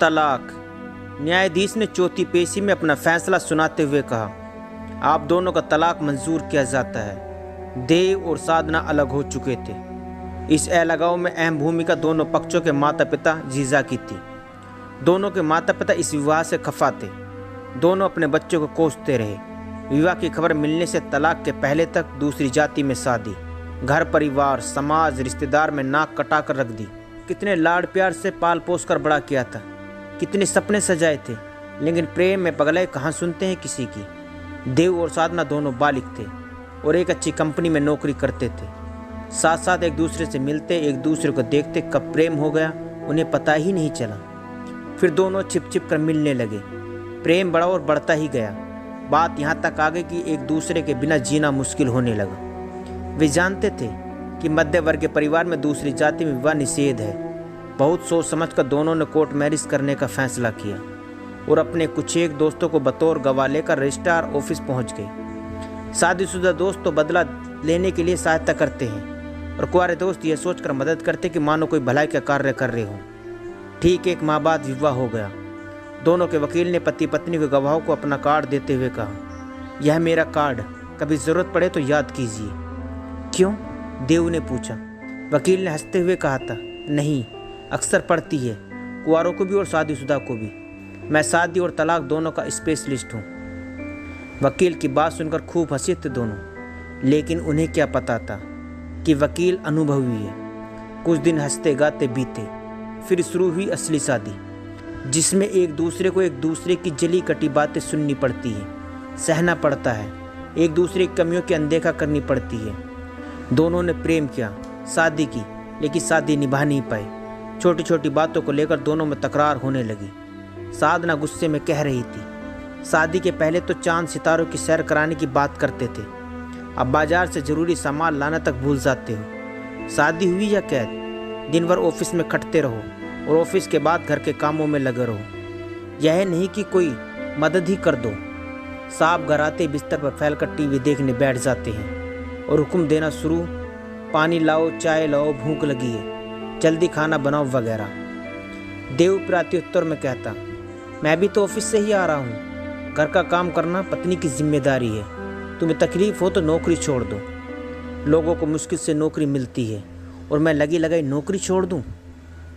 तलाक। न्यायाधीश ने चौथी पेशी में अपना फैसला सुनाते हुए कहा, आप दोनों का तलाक मंजूर किया जाता है। देव और साधना अलग हो चुके थे। इस अलगाव में अहम भूमिका दोनों पक्षों के माता पिता जीजा की थी। दोनों के माता पिता इस विवाह से खफा थे। दोनों अपने बच्चों को कोसते रहे। विवाह की खबर मिलने से तलाक के पहले तक दूसरी जाति में शादी, घर परिवार समाज रिश्तेदार में नाक कटा कर रख दी। कितने लाड़ प्यार से पाल पोस कर बड़ा किया था, कितने सपने सजाए थे, लेकिन प्रेम में पगलाए कहाँ सुनते हैं किसी की। देव और साधना दोनों बालिग थे और एक अच्छी कंपनी में नौकरी करते थे। साथ साथ एक दूसरे से मिलते, एक दूसरे को देखते। कब प्रेम हो गया उन्हें पता ही नहीं चला। फिर दोनों छिप छिप कर मिलने लगे। प्रेम बढ़ा और बढ़ता ही गया। बात यहाँ तक आ गई कि एक दूसरे के बिना जीना मुश्किल होने लगा। वे जानते थे कि मध्य वर्ग के परिवार में दूसरी जाति में विवाह निषेध है। बहुत सोच समझकर दोनों ने कोर्ट मैरिज करने का फैसला किया और अपने कुछ एक दोस्तों को बतौर गवाह लेकर रजिस्ट्रार ऑफिस पहुंच गए। शादीशुदा दोस्त तो बदला लेने के लिए सहायता करते हैं और कुंवारे दोस्त यह सोचकर मदद करते कि मानो कोई भलाई का कार्य कर रहे हों। ठीक 1 माह बाद विवाह हो गया। दोनों के वकील ने पति पत्नी के गवाहों को अपना कार्ड देते हुए कहा, यह मेरा कार्ड, कभी ज़रूरत पड़े तो याद कीजिए। क्यों? देव ने पूछा। वकील ने हंसते हुए कहा था, नहीं, अक्सर पड़ती है, कुंवारों को भी और शादीशुदा को भी। मैं शादी और तलाक दोनों का स्पेशलिस्ट हूँ। वकील की बात सुनकर खूब हंसे थे दोनों, लेकिन उन्हें क्या पता था कि वकील अनुभवी है। कुछ दिन हंसते गाते बीते। फिर शुरू हुई असली शादी, जिसमें एक दूसरे को एक दूसरे की जली कटी बातें सुननी पड़ती है, सहना पड़ता है, एक दूसरे की कमियों की अनदेखा करनी पड़ती है। दोनों ने प्रेम किया, शादी की, लेकिन शादी निभा नहीं पाई। छोटी छोटी बातों को लेकर दोनों में तकरार होने लगी। साधना गुस्से में कह रही थी, शादी के पहले तो चांद सितारों की सैर कराने की बात करते थे, अब बाजार से जरूरी सामान लाना तक भूल जाते हो। शादी हुई या कैद? दिन भर ऑफिस में खटते रहो और ऑफिस के बाद घर के कामों में लगे रहो। यह नहीं कि कोई मदद ही कर दो। साहब घर आते बिस्तर पर फैलकर टीवी देखने बैठ जाते हैं और हुक्म देना शुरू, पानी लाओ, चाय लाओ, भूख लगी है, जल्दी खाना बनाओ वगैरह। देव प्रत्युत्तर में कहता, मैं भी तो ऑफिस से ही आ रहा हूँ। घर का काम करना पत्नी की जिम्मेदारी है। तुम्हें तकलीफ हो तो नौकरी छोड़ दो। लोगों को मुश्किल से नौकरी मिलती है और मैं लगी लगाई नौकरी छोड़ दूँ?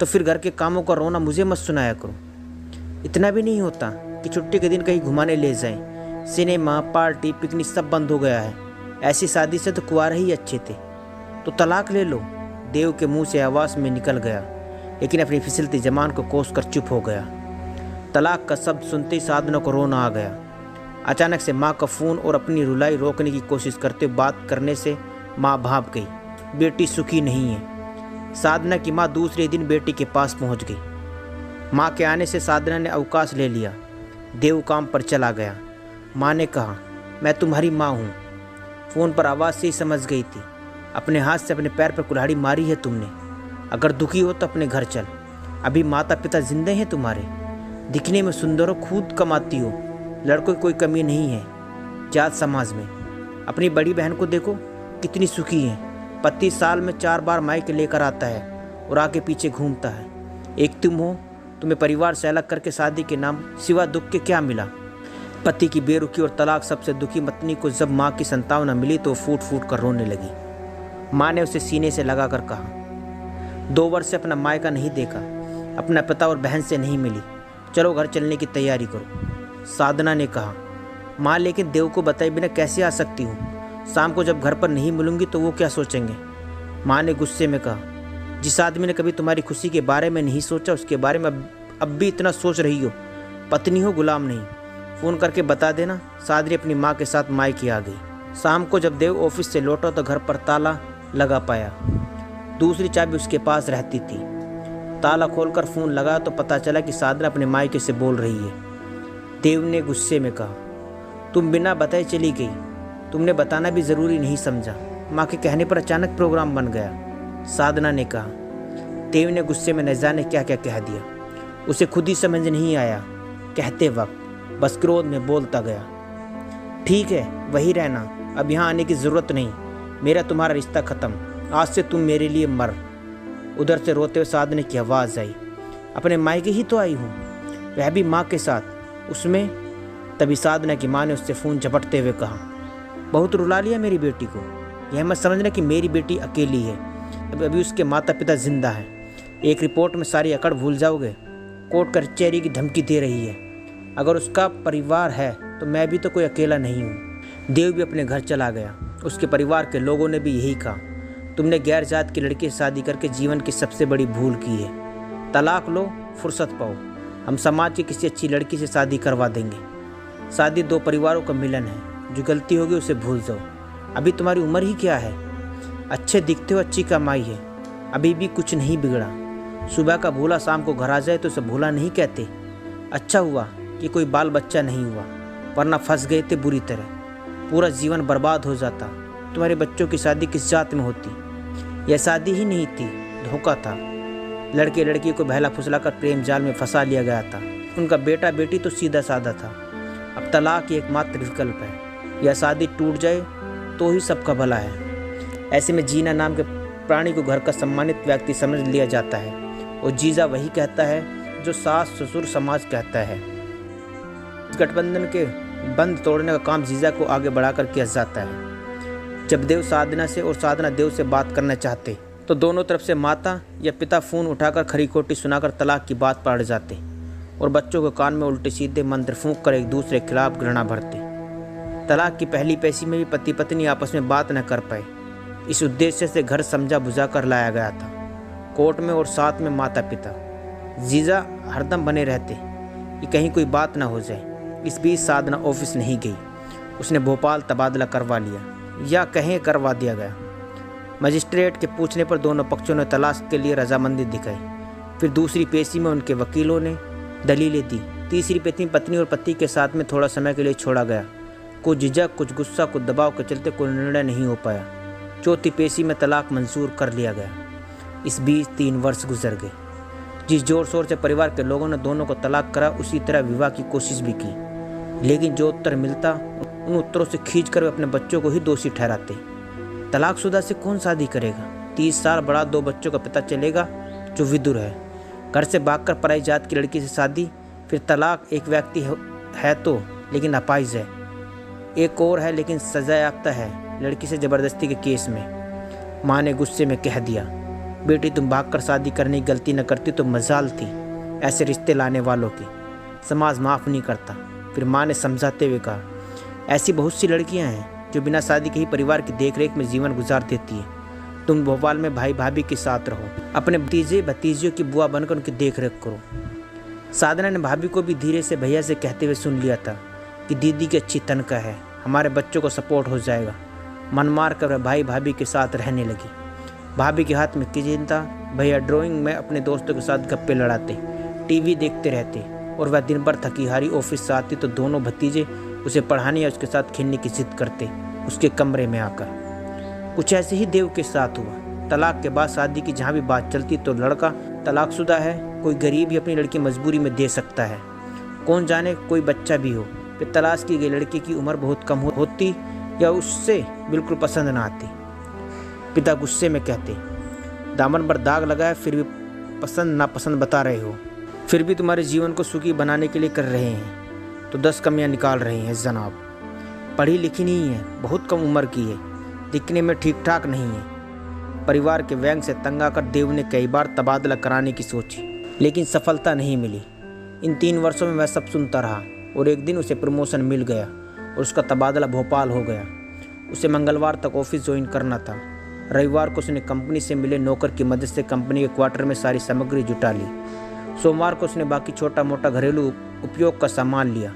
तो फिर घर के कामों का रोना मुझे मत सुनाया करो। इतना भी नहीं होता कि छुट्टी के दिन कहीं घुमाने ले जाएं। सिनेमा, पार्टी, पिकनिक सब बंद हो गया है। ऐसी शादी से तो कुंवारे ही अच्छे थे। तो तलाक ले लो। देव के मुंह से आवाज़ में निकल गया, लेकिन अपनी फिसलती जबान को कोस कर चुप हो गया। तलाक का शब्द सुनते ही साधना को रोना आ गया। अचानक से माँ का फ़ोन और अपनी रुलाई रोकने की कोशिश करते बात करने से माँ भाप गई। बेटी सुखी नहीं है। साधना की माँ दूसरे दिन बेटी के पास पहुंच गई। माँ के आने से साधना ने अवकाश ले लिया। देव काम पर चला गया। माँ ने कहा, मैं तुम्हारी माँ हूँ। फ़ोन पर आवाज़ से ही समझ गई थी। अपने हाथ से अपने पैर पर कुल्हाड़ी मारी है तुमने। अगर दुखी हो तो अपने घर चल। अभी माता पिता जिंदे हैं तुम्हारे। दिखने में सुंदर हो, खुद कमाती हो, लड़कों की कोई कमी नहीं है जात समाज में। अपनी बड़ी बहन को देखो, कितनी सुखी है। पति साल में 4 बार मायके लेकर आता है और आगे पीछे घूमता है। एक तुम हो, तुम्हें परिवार से अलग करके शादी के नाम सिवा दुख के क्या मिला? पति की बेरुखी और तलाक सबसे दुखी पत्नी को जब माँ की संतावना मिली तो फूट फूट कर रोने लगी। माँ ने उसे सीने से लगाकर कहा, 2 वर्ष से अपना मायका नहीं देखा, अपना पिता और बहन से नहीं मिली, चलो घर चलने की तैयारी करो। साधना ने कहा, माँ लेकिन देव को बताए बिना कैसे आ सकती हूँ? शाम को जब घर पर नहीं मिलूंगी तो वो क्या सोचेंगे? माँ ने गुस्से में कहा, जिस आदमी ने कभी तुम्हारी खुशी के बारे में नहीं सोचा उसके बारे में अब भी इतना सोच रही हो। पत्नी हो, गुलाम नहीं। फ़ोन करके बता देना। सादरी अपनी माँ के साथ मायके आ गई। शाम को जब देव ऑफिस से लौटा तो घर पर ताला लगा पाया। दूसरी चाबी उसके पास रहती थी। ताला खोलकर फ़ोन लगा तो पता चला कि साधना अपने मायके से बोल रही है। देव ने गुस्से में कहा, तुम बिना बताए चली गई। तुमने बताना भी ज़रूरी नहीं समझा। माँ के कहने पर अचानक प्रोग्राम बन गया। साधना ने कहा। देव ने गुस्से में न जाने क्या क्या कह दिया। उसे खुद ही समझ नहीं आया कहते वक्त, बस क्रोध में बोलता गया, ठीक है वही रहना, अब यहाँ आने की ज़रूरत नहीं। मेरा तुम्हारा रिश्ता ख़त्म, आज से तुम मेरे लिए मर। उधर से रोते हुए साधना की आवाज़ आई, अपने मायके ही तो आई हूँ, वह भी माँ के साथ। उसमें तभी साधना की माँ ने उससे फ़ोन झपटते हुए कहा, बहुत रुला लिया मेरी बेटी को। यह मत समझना कि मेरी बेटी अकेली है, अभी उसके माता पिता जिंदा हैं। एक रिपोर्ट में सारी अकड़ भूल जाओगे। कोर्ट कचहरी की धमकी दे रही है। अगर उसका परिवार है तो मैं भी तो कोई अकेला नहीं हूँ। देव भी अपने घर चला गया। उसके परिवार के लोगों ने भी यही कहा, तुमने गैर जात की लड़की से शादी करके जीवन की सबसे बड़ी भूल की है। तलाक लो, फुर्सत पाओ। हम समाज की किसी अच्छी लड़की से शादी करवा देंगे। शादी दो परिवारों का मिलन है। जो गलती होगी उसे भूल जाओ। अभी तुम्हारी उम्र ही क्या है। अच्छे दिखते हो, अच्छी कमाई है, अभी भी कुछ नहीं बिगड़ा। सुबह का भूला शाम को घर आ जाए तो उसे भूला नहीं कहते। अच्छा हुआ कि कोई बाल बच्चा नहीं हुआ, वरना फंस गए थे बुरी तरह। पूरा जीवन बर्बाद हो जाता। तुम्हारे बच्चों की शादी किस जात में होती। यह शादी ही नहीं थी, धोखा था। लड़के लड़की को बहला फुसलाकर प्रेम जाल में फंसा लिया गया था। उनका बेटा बेटी तो सीधा साधा था। अब तलाक ही एकमात्र विकल्प है। यह शादी टूट जाए तो ही सबका भला है। ऐसे में जीना नाम के प्राणी को घर का सम्मानित व्यक्ति समझ लिया जाता है और जीजा वही कहता है जो सास ससुर समाज कहता है। इस गठबंधन के बंद तोड़ने का काम जीजा को आगे बढ़ाकर किया जाता है। जब देव साधना से और साधना देव से बात करना चाहते तो दोनों तरफ से माता या पिता फ़ोन उठाकर खरी खोटी सुनाकर तलाक की बात पढ़ जाते और बच्चों के कान में उल्टे सीधे मंत्र फूंक कर एक दूसरे के खिलाफ घृणा भरते। तलाक की पहली पैसी में भी पति पत्नी आपस में बात न कर पाए। इस उद्देश्य से घर समझा बुझा कर लाया गया था। कोर्ट में और साथ में माता पिता जीजा हरदम बने रहते कि कहीं कोई बात ना हो जाए। इस बीच साधना ऑफिस नहीं गई। उसने भोपाल तबादला करवा लिया, या कहीं करवा दिया गया। मजिस्ट्रेट के पूछने पर दोनों पक्षों ने तलाक के लिए रजामंदी दिखाई। फिर दूसरी पेशी में उनके वकीलों ने दलीलें दी। तीसरी पेशी पत्नी और पति के साथ में थोड़ा समय के लिए छोड़ा गया। कुछ झिझक, कुछ गुस्सा, कुछ दबाव के चलते कोई निर्णय नहीं हो पाया। चौथी पेशी में तलाक मंजूर कर लिया गया। इस बीच 3 वर्ष गुजर गए। जिस जोर शोर से परिवार के लोगों ने दोनों को तलाक करा, उसी तरह विवाह की कोशिश भी की, लेकिन जो उत्तर मिलता उन उत्तरों से खींचकर वे अपने बच्चों को ही दोषी ठहराते। तलाकशुदा से कौन शादी करेगा। 30 साल बड़ा 2 बच्चों का पिता चलेगा जो विदुर है। घर से भागकर पराई जात की लड़की से शादी, फिर तलाक। एक व्यक्ति है तो लेकिन अपाहिज है, एक और है लेकिन सजा याफ्ता है लड़की से ज़बरदस्ती के केस में। माँ ने गुस्से में कह दिया, बेटी तुम भागकर शादी करने की गलती न करती तो मजाल थी ऐसे रिश्ते लाने वालों की। समाज माफ़ नहीं करता। फिर माँ ने समझाते हुए कहा, ऐसी बहुत सी लड़कियां हैं जो बिना शादी के ही परिवार की देखरेख में जीवन गुजार देती हैं। तुम भोपाल में भाई भाभी के साथ रहो, अपने भतीजे भतीजियों की बुआ बनकर उनकी देखरेख करो। साधना ने भाभी को भी धीरे से भैया से कहते हुए सुन लिया था कि दीदी की अच्छी तनख्वाह है, हमारे बच्चों को सपोर्ट हो जाएगा। मन मार कर वह भाई भाभी के साथ रहने लगी। भाभी के हाथ में चिंता, भैया ड्राइंग में अपने दोस्तों के साथ गप्पे लड़ाते, टीवी देखते रहते और वह दिन भर थकी हारी ऑफिस से आती तो दोनों भतीजे उसे पढ़ाने या उसके साथ खेलने की जिद करते उसके कमरे में आकर। कुछ ऐसे ही देव के साथ हुआ। तलाक के बाद शादी की जहाँ भी बात चलती तो लड़का तलाकशुदा है, कोई गरीब ही अपनी लड़की मजबूरी में दे सकता है, कौन जाने कोई बच्चा भी हो। फिर तलाश की गई लड़की की उम्र बहुत कम होती या उससे बिल्कुल पसंद ना आती। पिता गुस्से में कहते, दामन पर दाग लगा है फिर भी पसंद नापसंद बता रहे हो, फिर भी तुम्हारे जीवन को सुखी बनाने के लिए कर रहे हैं तो 10 कमियां निकाल रहे हैं जनाब। पढ़ी लिखी नहीं है, बहुत कम उम्र की है, दिखने में ठीक ठाक नहीं है। परिवार के व्यंग से तंग आकर देव ने कई बार तबादला कराने की सोची, लेकिन सफलता नहीं मिली। इन 3 वर्षों में वह सब सुनता रहा और एक दिन उसे प्रमोशन मिल गया और उसका तबादला भोपाल हो गया। उसे मंगलवार तक ऑफिस ज्वाइन करना था। रविवार को उसने कंपनी से मिले नौकर की मदद से कंपनी के क्वार्टर में सारी सामग्री जुटा ली। सोमवार को उसने बाकी छोटा मोटा घरेलू उपयोग का सामान लिया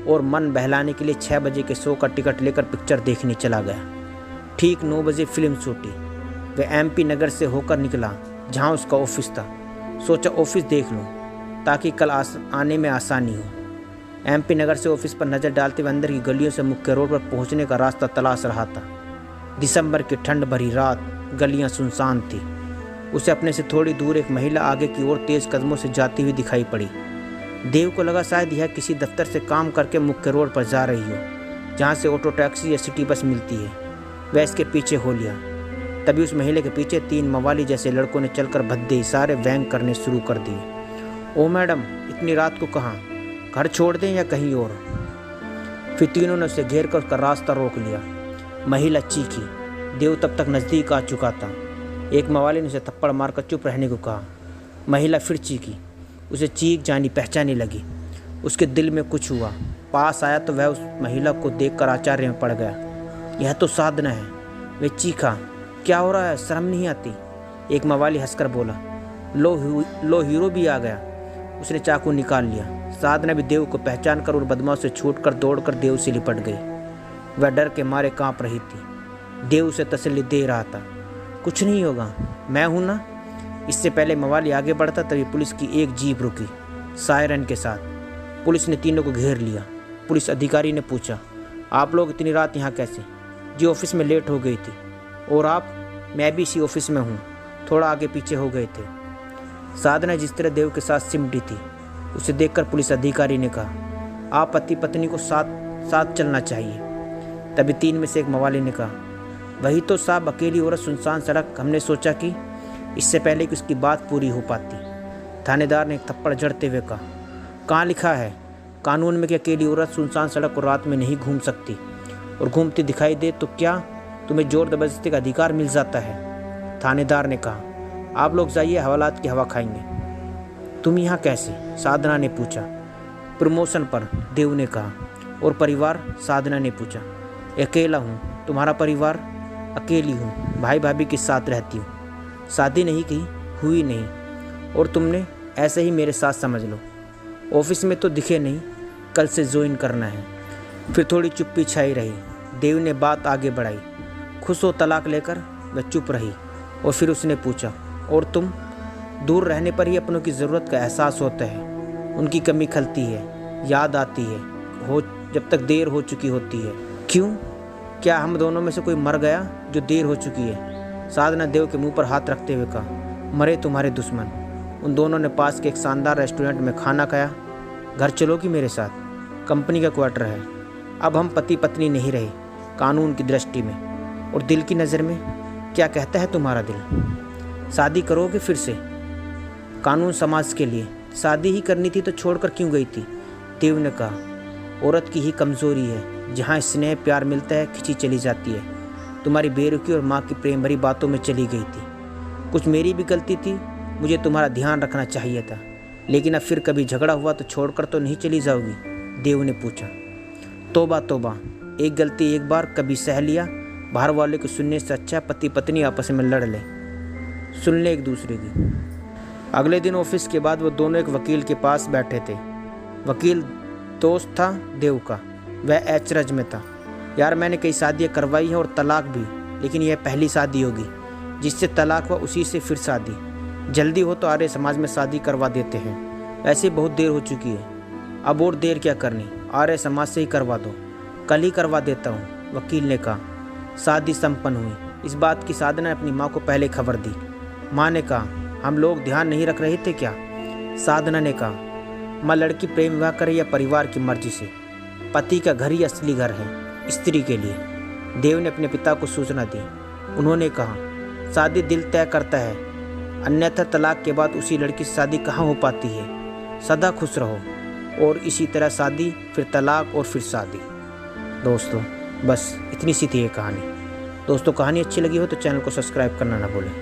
और मन बहलाने के लिए 6 बजे के शो का टिकट लेकर पिक्चर देखने चला गया। ठीक 9 बजे फिल्म छूटी। वह MP नगर से होकर निकला जहां उसका ऑफिस था। सोचा ऑफिस देख लूं ताकि कल आने में आसानी हो। MP नगर से ऑफिस पर नज़र डालते हुए अंदर की गलियों से मुख्य रोड पर पहुंचने का रास्ता तलाश रहा था। दिसंबर की ठंड भरी रात, गलियां सुनसान थी। उसे अपने से थोड़ी दूर एक महिला आगे की ओर तेज कदमों से जाती हुई दिखाई पड़ी। देव को लगा शायद यह किसी दफ्तर से काम करके मुख्य रोड पर जा रही हो जहां से ऑटो टैक्सी या सिटी बस मिलती है। वह इसके पीछे हो लिया। तभी उस महिला के पीछे 3 मवाली जैसे लड़कों ने चलकर भद्दे इशारे व्यंग करने शुरू कर दिए। ओ मैडम, इतनी रात को कहाँ, घर छोड़ दें या कहीं और। फिर तीनों ने उसे घेर कर उसका रास्ता रोक लिया। महिला चीखी। देव तब तक नज़दीक आ चुका था। एक मवाली ने उसे थप्पड़ मारकर चुप रहने को कहा। महिला फिर चीखी। उसे चीख जानी पहचानी लगी। उसके दिल में कुछ हुआ। पास आया तो वह उस महिला को देखकर आश्चर्य में पड़ गया। यह तो साधना है। वह चीखा, क्या हो रहा है, शर्म नहीं आती? एक मवाली हंसकर बोला, लो हीरो भी आ गया। उसने चाकू निकाल लिया। साधना भी देव को पहचान कर और बदमाश से छूटकर दौड़कर देव से लिपट गई। वह डर के मारे कांप रही थी। देव उसे तसल्ली दे रहा था, कुछ नहीं होगा, मैं हूं ना। इससे पहले मवाली आगे बढ़ता तभी पुलिस की एक जीप रुकी सायरन के साथ। पुलिस ने तीनों को घेर लिया। पुलिस अधिकारी ने पूछा, आप लोग इतनी रात यहाँ कैसे? जी ऑफिस में लेट हो गई थी। और आप? मैं भी इसी ऑफिस में हूँ, थोड़ा आगे पीछे हो गए थे। साधना जिस तरह देव के साथ सिमटी थी उसे देखकर पुलिस अधिकारी ने कहा, आप पति पत्नी को साथ चलना चाहिए। तभी तीन में से एक मवाली ने कहा, वही तो साहब, अकेली औरत सुनसान सड़क, हमने सोचा कि इससे पहले कि उसकी बात पूरी हो पाती। थानेदार ने एक थप्पड़ जड़ते हुए कहा, कहाँ लिखा है कानून में कि अकेली औरत सुनसान सड़क को रात में नहीं घूम सकती, और घूमती दिखाई दे तो क्या तुम्हें जोर जबरदस्ती का अधिकार मिल जाता है? थानेदार ने कहा, आप लोग जाइए, हवालात की हवा खाएंगे। तुम यहाँ कैसे? साधना ने पूछा। प्रमोशन पर, देव ने कहा। और परिवार? साधना ने पूछा। अकेला हूँ। तुम्हारा परिवार? अकेली हूँ, भाई भाभी के साथ रहती हूँ। शादी नहीं की? हुई नहीं। और तुमने? ऐसे ही मेरे साथ समझ लो। ऑफिस में तो दिखे नहीं, कल से ज्वाइन करना है। फिर थोड़ी चुप्पी छाई रही। देव ने बात आगे बढ़ाई। खुश हो तलाक लेकर? वह चुप रही। और फिर उसने पूछा, और तुम? दूर रहने पर ही अपनों की ज़रूरत का एहसास होता है, उनकी कमी खलती है, याद आती है, जब तक देर हो चुकी होती है। क्यों? क्या हम दोनों में से कोई मर गया जो देर हो चुकी है? साधना देव के मुंह पर हाथ रखते हुए कहा, मरे तुम्हारे दुश्मन। उन दोनों ने पास के एक शानदार रेस्टोरेंट में खाना खाया। घर चलोगी मेरे साथ? कंपनी का क्वार्टर है। अब हम पति पत्नी नहीं रहे कानून की दृष्टि में। और दिल की नज़र में क्या कहता है तुम्हारा दिल? शादी करोगे फिर से? कानून समाज के लिए। शादी ही करनी थी तो छोड़कर क्यों गई थी? देव ने कहा, औरत की ही कमज़ोरी है, जहाँ स्नेह प्यार मिलता है खिंची चली जाती है। तुम्हारी बेरुखी और माँ की प्रेम भरी बातों में चली गई थी। कुछ मेरी भी गलती थी, मुझे तुम्हारा ध्यान रखना चाहिए था। लेकिन अब फिर कभी झगड़ा हुआ तो छोड़कर तो नहीं चली जाओगी? देव ने पूछा। तौबा तौबा, एक गलती एक बार कभी सह लिया। बाहर वाले को सुनने से अच्छा पति पत्नी आपस में लड़ ले, सुन ले एक दूसरे की। अगले दिन ऑफिस के बाद वो दोनों एक वकील के पास बैठे थे। वकील दोस्त था देव का। वह एचरज में था। यार, मैंने कई शादियाँ करवाई हैं और तलाक भी, लेकिन यह पहली शादी होगी जिससे तलाक हुआ, उसी से फिर शादी। जल्दी हो तो आर्य समाज में शादी करवा देते हैं। ऐसे बहुत देर हो चुकी है, अब और देर क्या करनी, आर्य समाज से ही करवा दो। कल ही करवा देता हूँ, वकील ने कहा। शादी संपन्न हुई। इस बात की साधना ने अपनी माँ को पहले खबर दी। माँ ने कहा, हम लोग ध्यान नहीं रख रहे थे क्या? साधना ने कहा, माँ, लड़की प्रेम विवाह करे या परिवार की मर्जी से, पति का घर ही असली घर है स्त्री के लिए। देव ने अपने पिता को सूचना दी। उन्होंने कहा, शादी दिल तय करता है, अन्यथा तलाक के बाद उसी लड़की से शादी कहाँ हो पाती है। सदा खुश रहो। और इसी तरह शादी, फिर तलाक और फिर शादी। दोस्तों, बस इतनी सी थी ये कहानी। दोस्तों, कहानी अच्छी लगी हो तो चैनल को सब्सक्राइब करना ना भूलें।